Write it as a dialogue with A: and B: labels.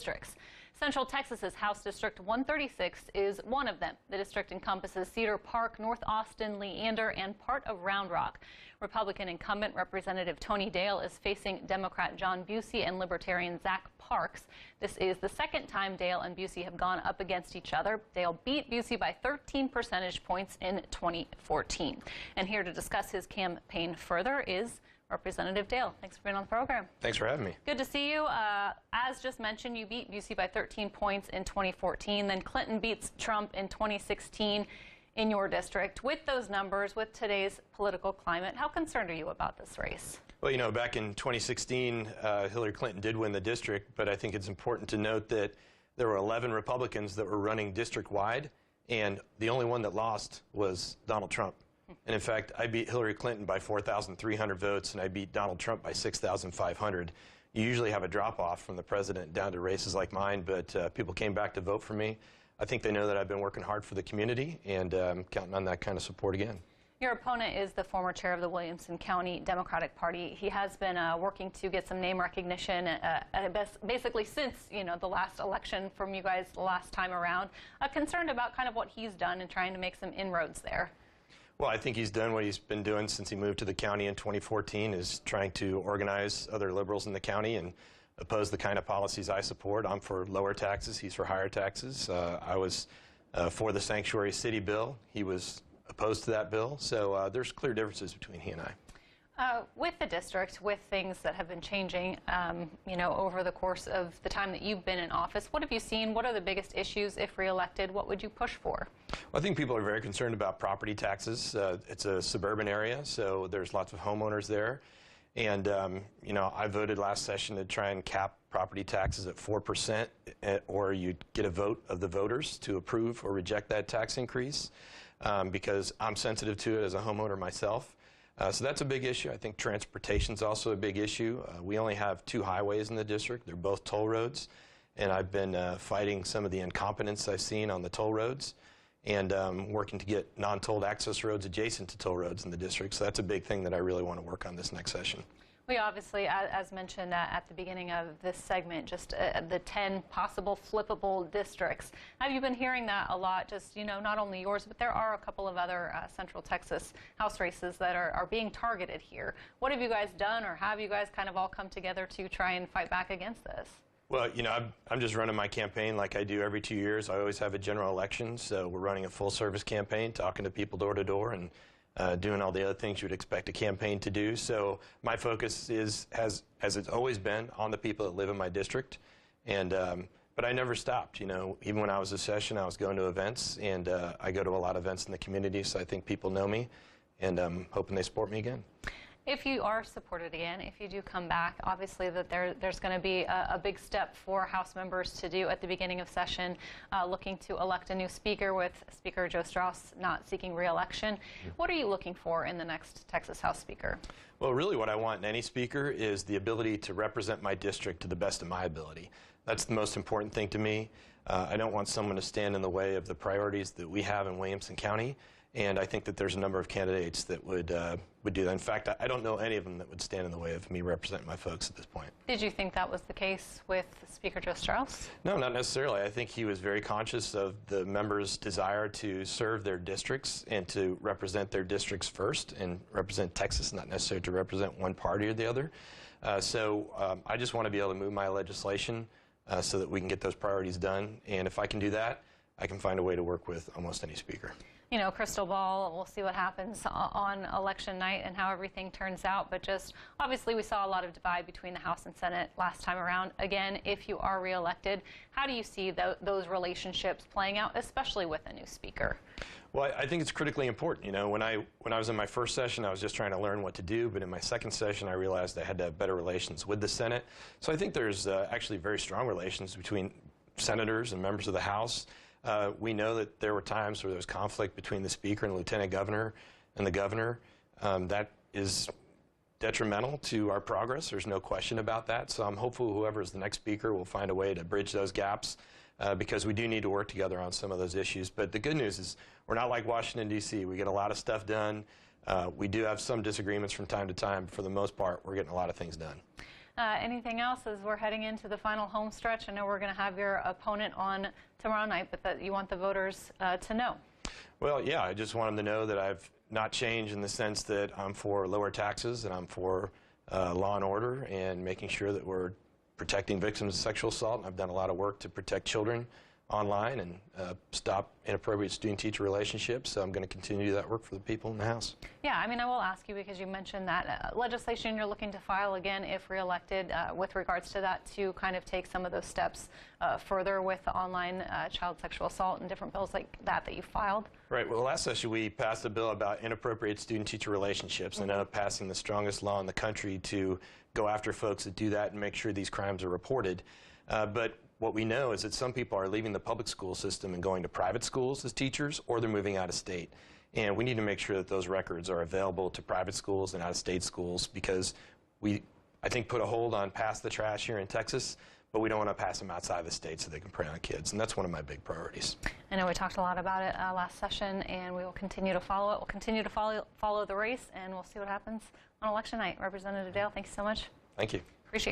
A: districts. Central Texas's House District 136 is one of them. The district encompasses Cedar Park, North Austin, Leander, and part of Round Rock. Republican incumbent Representative Tony Dale is facing Democrat John Busey and Libertarian Zach Parks. This is the second time Dale and Busey have gone up against each other. Dale beat Busey by 13 percentage points in 2014. And here to discuss his campaign further is Representative Dale. Thanks for being on the program.
B: Thanks for having me.
A: Good to see you. As just mentioned, you beat Busey by 13 points in 2014. Then Clinton beats Trump in 2016 in your district. With those numbers, with today's political climate, how concerned are you about this race?
B: Well, you know, back in 2016, Hillary Clinton did win the district, but I think it's important to note that there were 11 Republicans that were running district-wide, and the only one that lost was Donald Trump. And in fact, I beat Hillary Clinton by 4,300 votes, and I beat Donald Trump by 6,500. You usually have a drop-off from the president down to races like mine, but people came back to vote for me. I think they know that I've been working hard for the community, and counting on that kind of support again.
A: Your opponent is the former chair of the Williamson County Democratic Party. He has been working to get some name recognition, basically since the last election from you guys the last time around. Concerned about kind of what he's done and trying to make some inroads there.
B: Well, I think he's done what he's been doing since he moved to the county in 2014, is trying to organize other liberals in the county and oppose the kind of policies I support. I'm for lower taxes. He's for higher taxes. I was for the Sanctuary City bill. He was opposed to that bill. So there's clear differences between he and I.
A: With the district, with things that have been changing, over the course of the time that you've been in office, what have you seen? What are the biggest issues if reelected? What would you push for?
B: Well, I think people are very concerned about property taxes. It's a suburban area, so there's lots of homeowners there. And, I voted last session to try and cap property taxes at 4%, or you'd get a vote of the voters to approve or reject that tax increase, because I'm sensitive to it as a homeowner myself. So that's a big issue. I think transportation is also a big issue. We only have 2 highways in the district. They're both toll roads. And I've been fighting some of the incompetence I've seen on the toll roads, and working to get non-tolled access roads adjacent to toll roads in the district. So that's a big thing that I really want to work on this next session.
A: We obviously, as mentioned at the beginning of this segment, just the 10 possible flippable districts. Have you been hearing that a lot? Just, not only yours, but there are a couple of other Central Texas House races that are being targeted here. What have you guys done, or have you guys kind of all come together to try and fight back against this?
B: Well, I'm just running my campaign like I do every 2 years. I always have a general election, so we're running a full-service campaign, talking to people door to door, and doing all the other things you would expect a campaign to do. So my focus is, as it's always been, on the people that live in my district. And but I never stopped. Even when I was a session, I was going to events, and I go to a lot of events in the community, so I think people know me, and I'm hoping they support me again.
A: If you are supported again, if you do come back, obviously that there's going to be a big step for House members to do at the beginning of session, looking to elect a new speaker, with Speaker Joe Straus not seeking re-election. What are you looking for in the next Texas House Speaker?
B: Well, really what I want in any speaker is the ability to represent my district to the best of my ability. That's the most important thing to me. I don't want someone to stand in the way of the priorities that we have in Williamson County. And I think that there's a number of candidates that would do that. In fact, I don't know any of them that would stand in the way of me representing my folks at this point.
A: Did you think that was the case with Speaker Joe Straus?
B: No, not necessarily. I think he was very conscious of the members' desire to serve their districts and to represent their districts first and represent Texas, not necessarily to represent one party or the other. So I just want to be able to move my legislation so that we can get those priorities done. And if I can do that, I can find a way to work with almost any speaker.
A: Crystal ball, we'll see what happens on election night and how everything turns out. But just obviously we saw a lot of divide between the House and Senate last time around. Again, if you are reelected, how do you see those relationships playing out, especially with a new speaker?
B: Well, I think it's critically important. When I was in my first session, I was just trying to learn what to do. But in my second session, I realized I had to have better relations with the Senate. So I think there's actually very strong relations between senators and members of the House. We know that there were times where there was conflict between the Speaker and the Lieutenant Governor and the Governor. That is detrimental to our progress. There's no question about that. So I'm hopeful whoever is the next Speaker will find a way to bridge those gaps, because we do need to work together on some of those issues. But the good news is we're not like Washington, D.C. We get a lot of stuff done. We do have some disagreements from time to time, but for the most part, we're getting a lot of things done.
A: Anything else as we're heading into the final home stretch? I know we're going to have your opponent on tomorrow night, but that you want the voters to know.
B: Well, yeah, I just want them to know that I've not changed in the sense that I'm for lower taxes and I'm for law and order and making sure that we're protecting victims of sexual assault. I've done a lot of work to protect children online and stop inappropriate student-teacher relationships, so I'm going to continue to do that work for the people in the House.
A: Yeah, I mean, I will ask you because you mentioned that legislation you're looking to file again if reelected with regards to that to kind of take some of those steps further with the online child sexual assault and different bills like that you filed.
B: Right. Well, last session we passed a bill about inappropriate student-teacher relationships and ended up passing the strongest law in the country to go after folks that do that and make sure these crimes are reported. But what we know is that some people are leaving the public school system and going to private schools as teachers, or they're moving out of state. And we need to make sure that those records are available to private schools and out-of-state schools because we, I think, put a hold on Pass the Trash here in Texas, but we don't want to pass them outside the state so they can prey on kids. And that's one of my big priorities.
A: I know we talked a lot about it last session, and we will continue to follow it. We'll continue to follow the race, and we'll see what happens on election night. Representative Dale, thanks so much.
B: Thank you.
A: Appreciate your